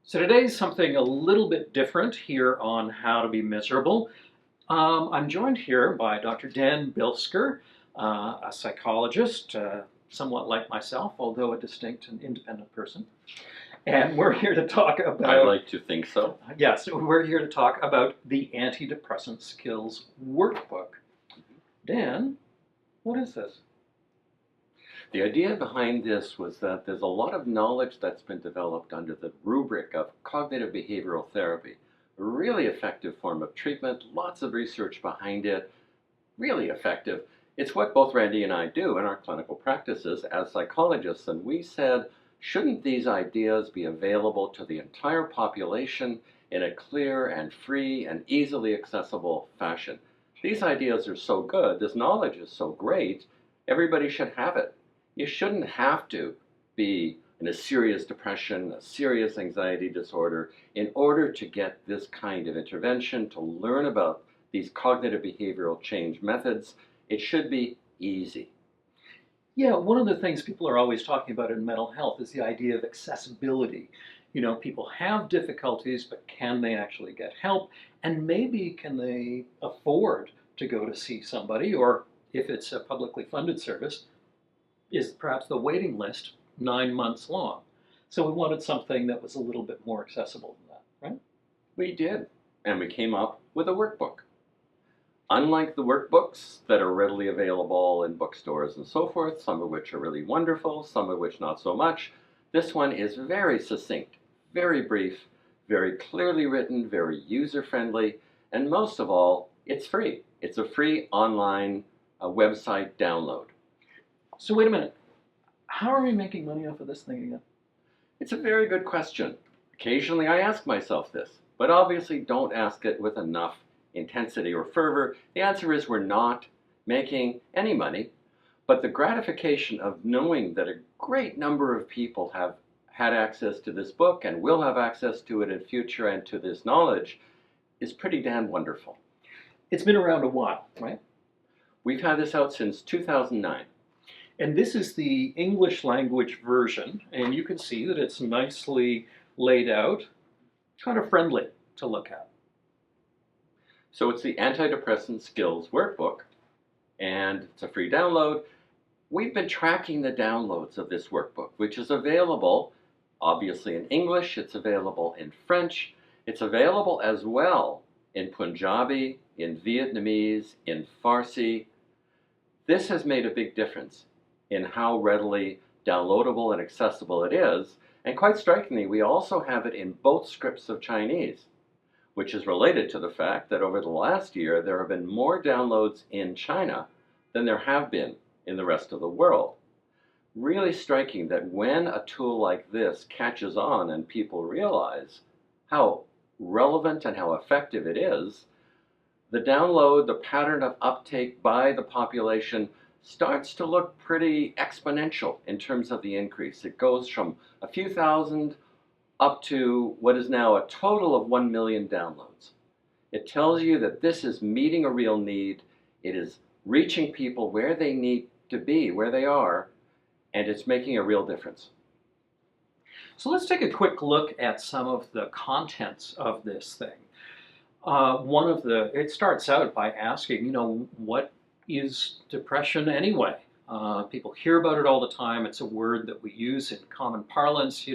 So today's something a little bit different here on How to Be Miserable. I'm joined here by Dr. Dan Bilsker, a psychologist, somewhat like myself, although a distinct and independent person. And we're here to talk I'd about, like to think so. yes, we're here to talk about the Antidepressant Skills Workbook. Dan, what is this? The idea behind this was that there's a lot of knowledge that's been developed under the rubric of cognitive behavioral therapy. A really effective form of treatment, lots of research behind it, really effective. It's what both Randy and I do in our clinical practices as psychologists, and we said, shouldn't these ideas be available to the entire population in a clear and free and easily accessible fashion? These ideas are so good, this knowledge is so great, everybody should have it. You shouldn't have to be in a serious depression, a serious anxiety disorder, in order to get this kind of intervention, to learn about these cognitive behavioral change methods. It should be easy. Yeah, one of the things people are always talking about in mental health is the idea of accessibility. You know, people have difficulties, but can they actually get help? And maybe can they afford to go to see somebody, or if it's a publicly funded service, is perhaps the waiting list 9 months long? So we wanted something that was a little bit more accessible than that, right? We did, and we came up with a workbook. Unlike the workbooks that are readily available in bookstores and so forth, some of which are really wonderful, some of which not so much, this one is very succinct, very brief, very clearly written, very user-friendly, and most of all, it's free. It's a free online website download. So wait a minute. How are we making money off of this thing again? It's a very good question. Occasionally I ask myself this, but obviously don't ask it with enough intensity or fervor. The answer is we're not making any money, but the gratification of knowing that a great number of people have had access to this book and will have access to it in future and to this knowledge is pretty damn wonderful. It's been around a while, right? We've had this out since 2009. And this is the English language version, and you can see that it's nicely laid out, kind of friendly to look at. So it's the Antidepressant Skills Workbook, and it's a free download. We've been tracking the downloads of this workbook, which is available, obviously in English, it's available in French, it's available as well in Punjabi, in Vietnamese, in Farsi. This has made a big difference in how readily downloadable and accessible it is, and quite strikingly, we also have it in both scripts of Chinese, which is related to the fact that over the last year there have been more downloads in China than there have been in the rest of the world. Really striking that when a tool like this catches on and people realize how relevant and how effective it is, the download, the pattern of uptake by the population starts to look pretty exponential in terms of the increase. It goes from a few thousand up to what is now a total of 1 million downloads. It tells you that this is meeting a real need, it is reaching people where they need to be, where they are, and it's making a real difference. So let's take a quick look at some of the contents of this thing. It starts out by asking, what is depression anyway? People hear about it all the time. It's a word that we use in common parlance,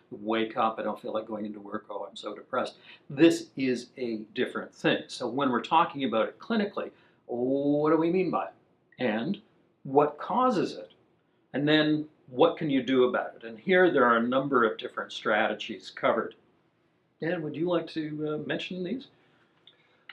wake up, I don't feel like going into work, oh, I'm so depressed. This is a different thing. So when we're talking about it clinically, what do we mean by it? And what causes it? And then what can you do about it? And here there are a number of different strategies covered. Dan, would you like to mention these?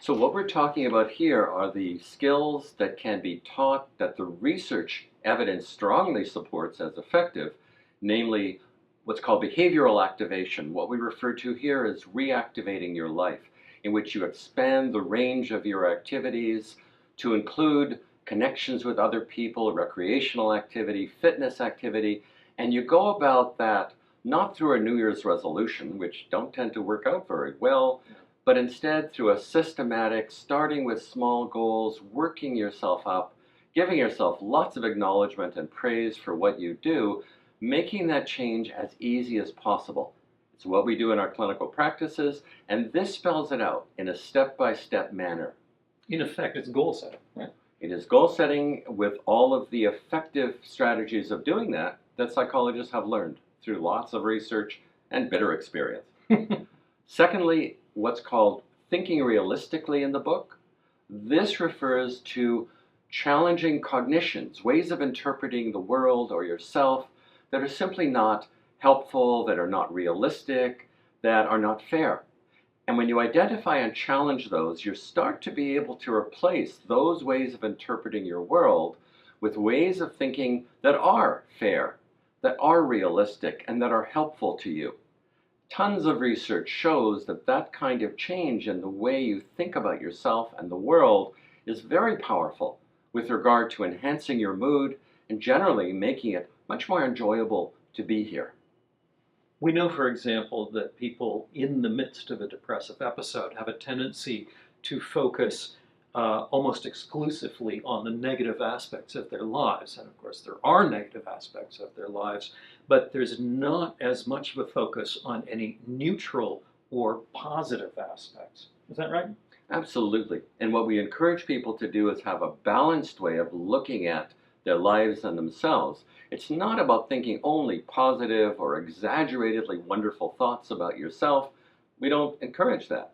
So what we're talking about here are the skills that can be taught that the research evidence strongly supports as effective, namely what's called behavioral activation. What we refer to here is reactivating your life, in which you expand the range of your activities to include connections with other people, recreational activity, fitness activity, and you go about that not through a New Year's resolution, which don't tend to work out very well, but instead through a systematic, starting with small goals, working yourself up, giving yourself lots of acknowledgement and praise for what you do, making that change as easy as possible. It's what we do in our clinical practices, and this spells it out in a step-by-step manner. In effect, it's goal setting, right? It is goal setting with all of the effective strategies of doing that psychologists have learned through lots of research and bitter experience. Secondly, what's called thinking realistically in the book. This refers to challenging cognitions, ways of interpreting the world or yourself that are simply not helpful, that are not realistic, that are not fair. And when you identify and challenge those, you start to be able to replace those ways of interpreting your world with ways of thinking that are fair, that are realistic, and that are helpful to you. Tons of research shows that that kind of change in the way you think about yourself and the world is very powerful with regard to enhancing your mood and generally making it much more enjoyable to be here. We know, for example, that people in the midst of a depressive episode have a tendency to focus almost exclusively on the negative aspects of their lives. And of course, there are negative aspects of their lives, but there's not as much of a focus on any neutral or positive aspects. Is that right? Absolutely. And what we encourage people to do is have a balanced way of looking at their lives and themselves. It's not about thinking only positive or exaggeratedly wonderful thoughts about yourself. We don't encourage that.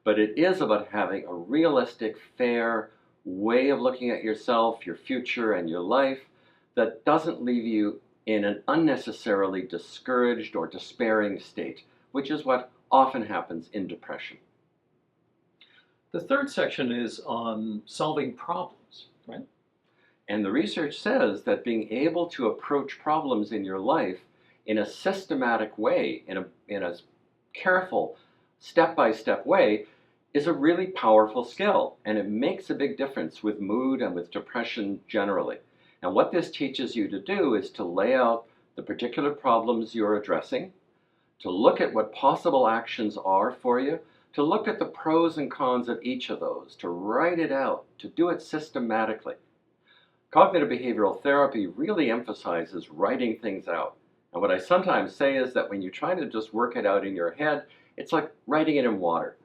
But it is about having a realistic, fair way of looking at yourself, your future, and your life that doesn't leave you in an unnecessarily discouraged or despairing state, which is what often happens in depression. The third section is on solving problems, right? And the research says that being able to approach problems in your life in a systematic way, in a careful, step-by-step way, is a really powerful skill, and it makes a big difference with mood and with depression generally. And what this teaches you to do is to lay out the particular problems you're addressing, to look at what possible actions are for you, to look at the pros and cons of each of those, to write it out, to do it systematically. Cognitive behavioral therapy really emphasizes writing things out. And what I sometimes say is that when you try to just work it out in your head, it's like writing it in water.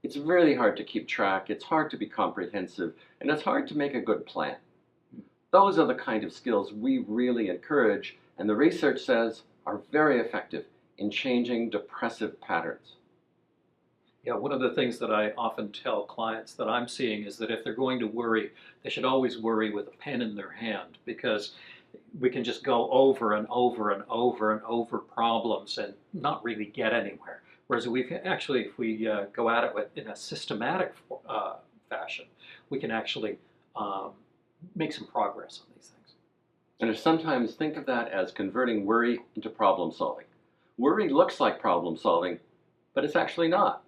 It's really hard to keep track, it's hard to be comprehensive, and it's hard to make a good plan. Those are the kind of skills we really encourage, and the research says are very effective in changing depressive patterns. Yeah, one of the things that I often tell clients that I'm seeing is that if they're going to worry, they should always worry with a pen in their hand, because we can just go over and over and over and over problems and not really get anywhere. Whereas if we go at it in a systematic fashion, we can actually make some progress on these things. And I sometimes think of that as converting worry into problem solving. Worry looks like problem solving, but it's actually not.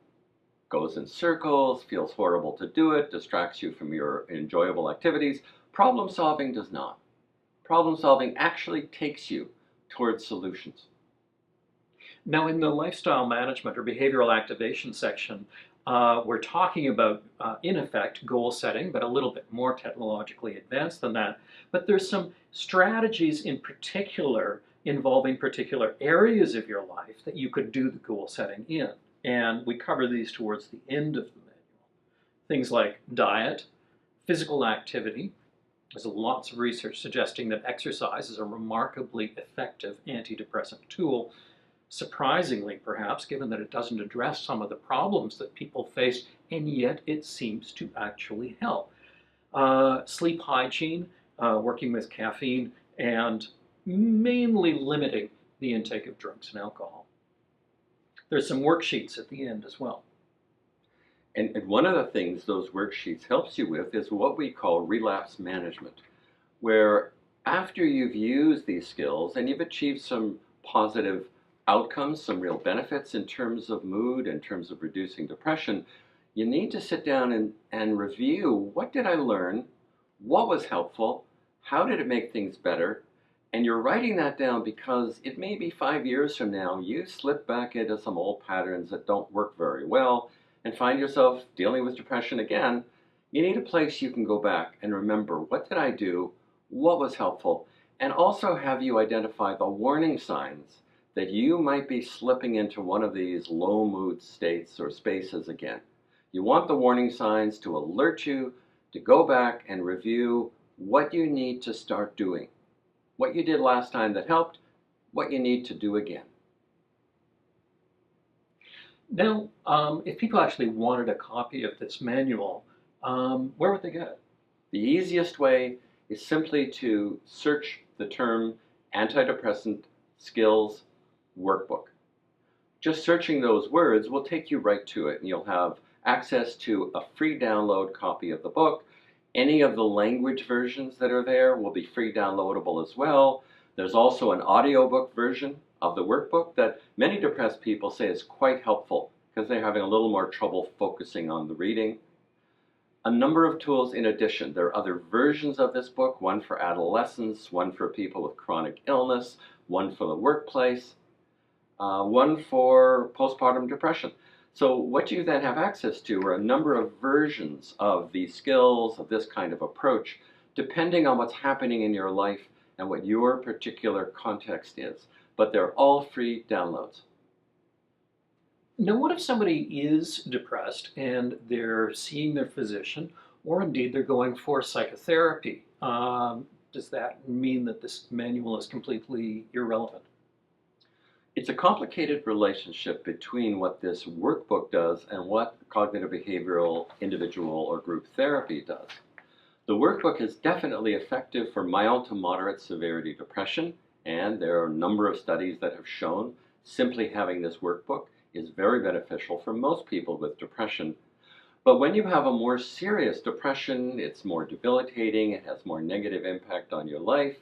Goes in circles, feels horrible to do it, distracts you from your enjoyable activities. Problem solving does not. Problem solving actually takes you towards solutions. Now, in the lifestyle management or behavioral activation section, we're talking about, in effect, goal setting, but a little bit more technologically advanced than that. But there's some strategies in particular involving particular areas of your life that you could do the goal setting in. And we cover these towards the end of the manual. Things like diet, physical activity. There's lots of research suggesting that exercise is a remarkably effective antidepressant tool. Surprisingly, perhaps, given that it doesn't address some of the problems that people face, and yet it seems to actually help. Sleep hygiene, working with caffeine, and mainly limiting the intake of drugs and alcohol. There's some worksheets at the end as well. And one of the things those worksheets helps you with is what we call relapse management, where after you've used these skills and you've achieved some positive outcomes, some real benefits in terms of mood, in terms of reducing depression, you need to sit down and review, what did I learn? What was helpful? How did it make things better? And you're writing that down because it may be 5 years from now, you slip back into some old patterns that don't work very well and find yourself dealing with depression again. You need a place you can go back and remember, what did I do? What was helpful? And also have you identify the warning signs that you might be slipping into one of these low mood states or spaces again. You want the warning signs to alert you to go back and review what you need to start doing, what you did last time that helped, what you need to do again. Now, if people actually wanted a copy of this manual, where would they get it? The easiest way is simply to search the term Antidepressant Skills Workbook. Just searching those words will take you right to it, and you'll have access to a free download copy of the book. Any of the language versions that are there will be free downloadable as well. There's also an audiobook version of the workbook that many depressed people say is quite helpful because they're having a little more trouble focusing on the reading. A number of tools in addition. There are other versions of this book, one for adolescents, one for people with chronic illness, one for the workplace, one for postpartum depression. So what you then have access to are a number of versions of these skills, of this kind of approach, depending on what's happening in your life and what your particular context is. But they're all free downloads. Now, what if somebody is depressed and they're seeing their physician, or indeed they're going for psychotherapy? Does that mean that this manual is completely irrelevant? It's a complicated relationship between what this workbook does and what cognitive behavioral individual or group therapy does. The workbook is definitely effective for mild to moderate severity depression, and there are a number of studies that have shown simply having this workbook is very beneficial for most people with depression. But when you have a more serious depression, it's more debilitating, it has more negative impact on your life,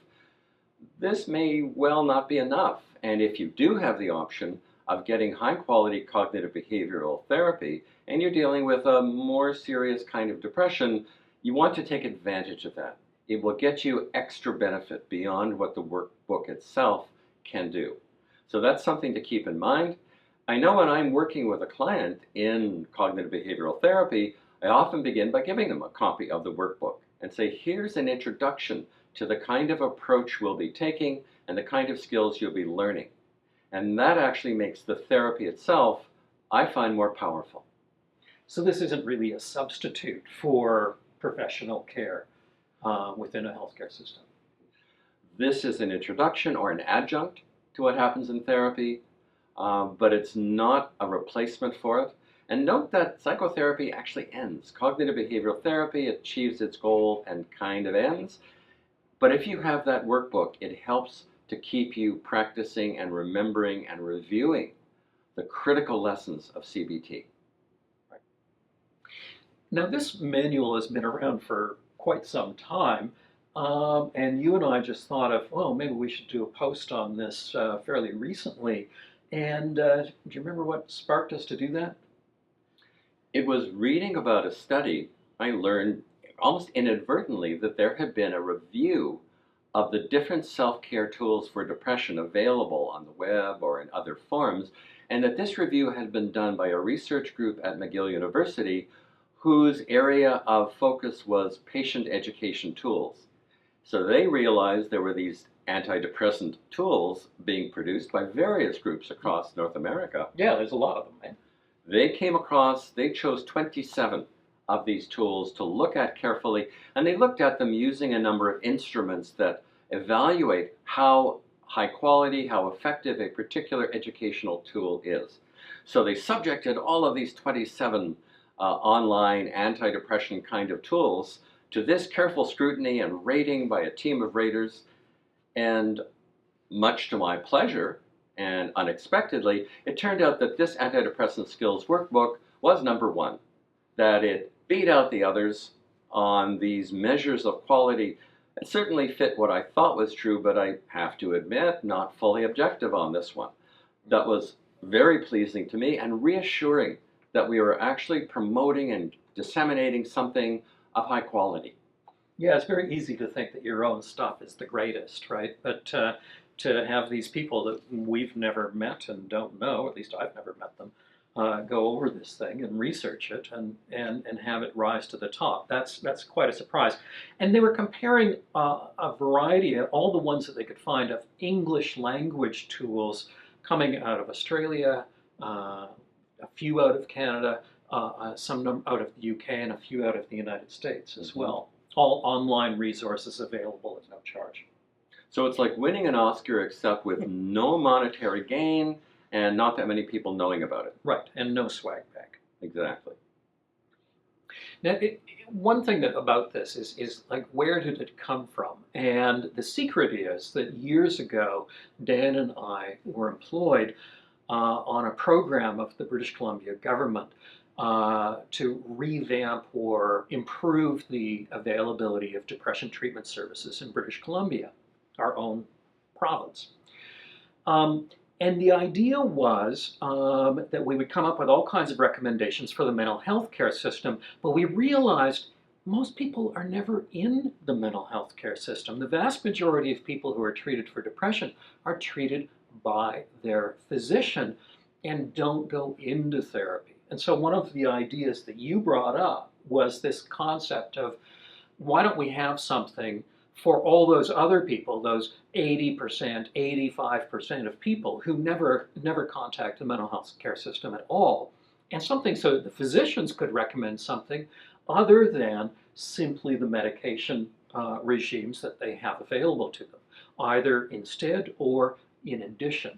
this may well not be enough. And if you do have the option of getting high quality cognitive behavioral therapy and you're dealing with a more serious kind of depression, you want to take advantage of that. It will get you extra benefit beyond what the workbook itself can do. So that's something to keep in mind. I know when I'm working with a client in cognitive behavioral therapy, I often begin by giving them a copy of the workbook and say, here's an introduction to the kind of approach we'll be taking and the kind of skills you'll be learning. And that actually makes the therapy itself, I find, more powerful. So this isn't really a substitute for professional care within a healthcare system. This is an introduction or an adjunct to what happens in therapy, but it's not a replacement for it. And note that psychotherapy actually ends. Cognitive behavioral therapy achieves its goal and kind of ends. But if you have that workbook, it helps to keep you practicing and remembering and reviewing the critical lessons of CBT. Right. Now, this manual has been around for quite some time, and you and I just thought of, well, maybe we should do a post on this fairly recently. And do you remember what sparked us to do that? It was reading about a study. I learned almost inadvertently that there had been a review of the different self-care tools for depression available on the web or in other forms, and that this review had been done by a research group at McGill University whose area of focus was patient education tools. So they realized there were these antidepressant tools being produced by various groups across North America. Yeah, there's a lot of them, man. They chose 27 of these tools to look at carefully, and they looked at them using a number of instruments that evaluate how high quality, how effective a particular educational tool is. So they subjected all of these 27 online antidepressant kind of tools to this careful scrutiny and rating by a team of raters, and much to my pleasure and unexpectedly, it turned out that this antidepressant skills workbook was number one, that it beat out the others on these measures of quality. It certainly fit what I thought was true, but I have to admit, not fully objective on this one. That was very pleasing to me and reassuring that we were actually promoting and disseminating something of high quality. Yeah, it's very easy to think that your own stuff is the greatest, right? But to have these people that we've never met and don't know, at least I've never met them, go over this thing and research it and have it rise to the top. That's quite a surprise. And they were comparing a variety of all the ones that they could find of English language tools coming out of Australia, a few out of Canada, some out of the UK, and a few out of the United States as well. All online resources available at no charge. So it's like winning an Oscar except with no monetary gain and not that many people knowing about it. Right, and no swag bag. Exactly. Now, one thing about this is like, where did it come from? And the secret is that years ago, Dan and I were employed on a program of the British Columbia government to revamp or improve the availability of depression treatment services in British Columbia, our own province. And the idea was that we would come up with all kinds of recommendations for the mental health care system, but we realized most people are never in the mental health care system. The vast majority of people who are treated for depression are treated by their physician and don't go into therapy. And so one of the ideas that you brought up was this concept of, why don't we have something for all those other people, those 80%, 85% of people who never contact the mental health care system at all, and something so that the physicians could recommend something other than simply the medication regimes that they have available to them, either instead or in addition.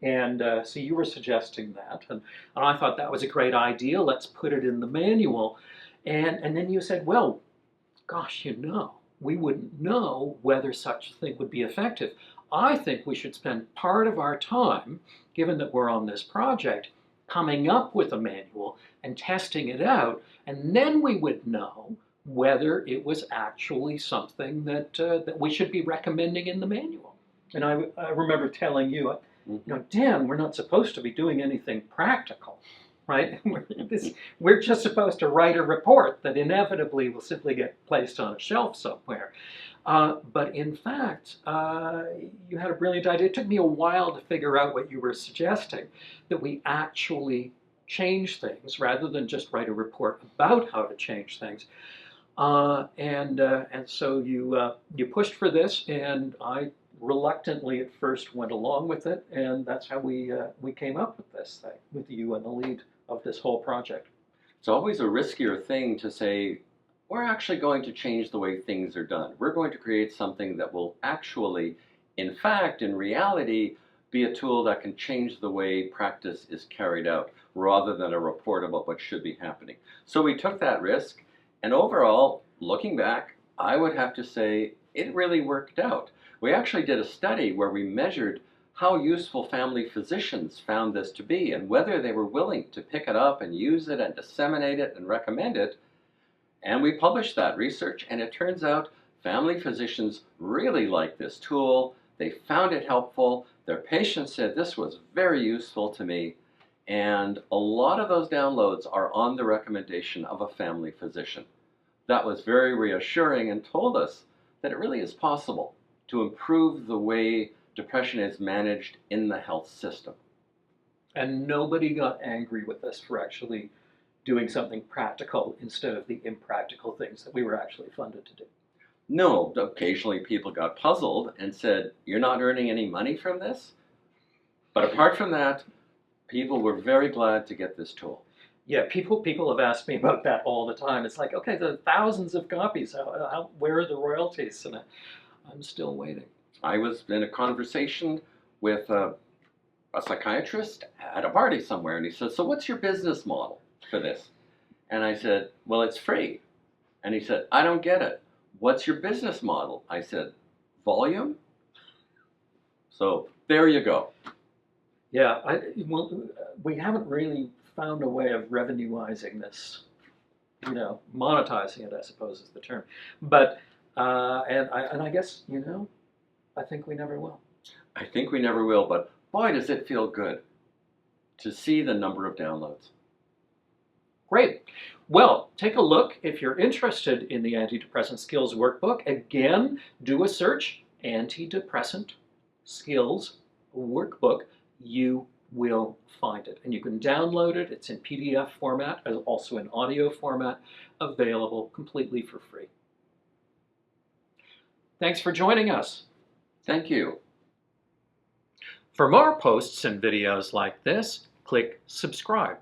And so you were suggesting that, and I thought that was a great idea. Let's put it in the manual. And then you said, well, gosh, we wouldn't know whether such a thing would be effective. I think we should spend part of our time, given that we're on this project, coming up with a manual and testing it out, and then we would know whether it was actually something that we should be recommending in the manual. And I remember telling you, Dan, we're not supposed to be doing anything practical, right? We're just supposed to write a report that inevitably will simply get placed on a shelf somewhere. But in fact, you had a brilliant idea. It took me a while to figure out what you were suggesting, that we actually change things rather than just write a report about how to change things. And so you pushed for this, and I reluctantly at first went along with it, and that's how we came up with this thing, with you in the lead of this whole project. It's always a riskier thing to say, we're actually going to change the way things are done. We're going to create something that will actually, in fact, in reality, be a tool that can change the way practice is carried out, rather than a report about what should be happening. So we took that risk, and overall, looking back, I would have to say it really worked out. We actually did a study where we measured how useful family physicians found this to be and whether they were willing to pick it up and use it and disseminate it and recommend it. And we published that research, and it turns out family physicians really liked this tool. They found it helpful. Their patients said, this was very useful to me. And a lot of those downloads are on the recommendation of a family physician. That was very reassuring and told us that it really is possible to improve the way depression is managed in the health system. And nobody got angry with us for actually doing something practical instead of the impractical things that we were actually funded to do. No, occasionally people got puzzled and said, you're not earning any money from this? But apart from that, people were very glad to get this tool. Yeah, people have asked me about that all the time. It's like, okay, there are thousands of copies. Where are the royalties? And I'm still waiting. I was in a conversation with a psychiatrist at a party somewhere, and he said, so what's your business model for this? And I said, well, it's free. And he said, I don't get it. What's your business model? I said, volume? So there you go. Yeah, we haven't really found a way of revenuizing this, monetizing it, I suppose is the term. But, and I guess, I think we never will. I think we never will, but boy, does it feel good to see the number of downloads. Great. Well, take a look if you're interested in the Antidepressant Skills Workbook. Again, do a search, Antidepressant Skills Workbook. You will find it. And you can download it. It's in PDF format, as also in audio format, available completely for free. Thanks for joining us. Thank you. For more posts and videos like this, click subscribe.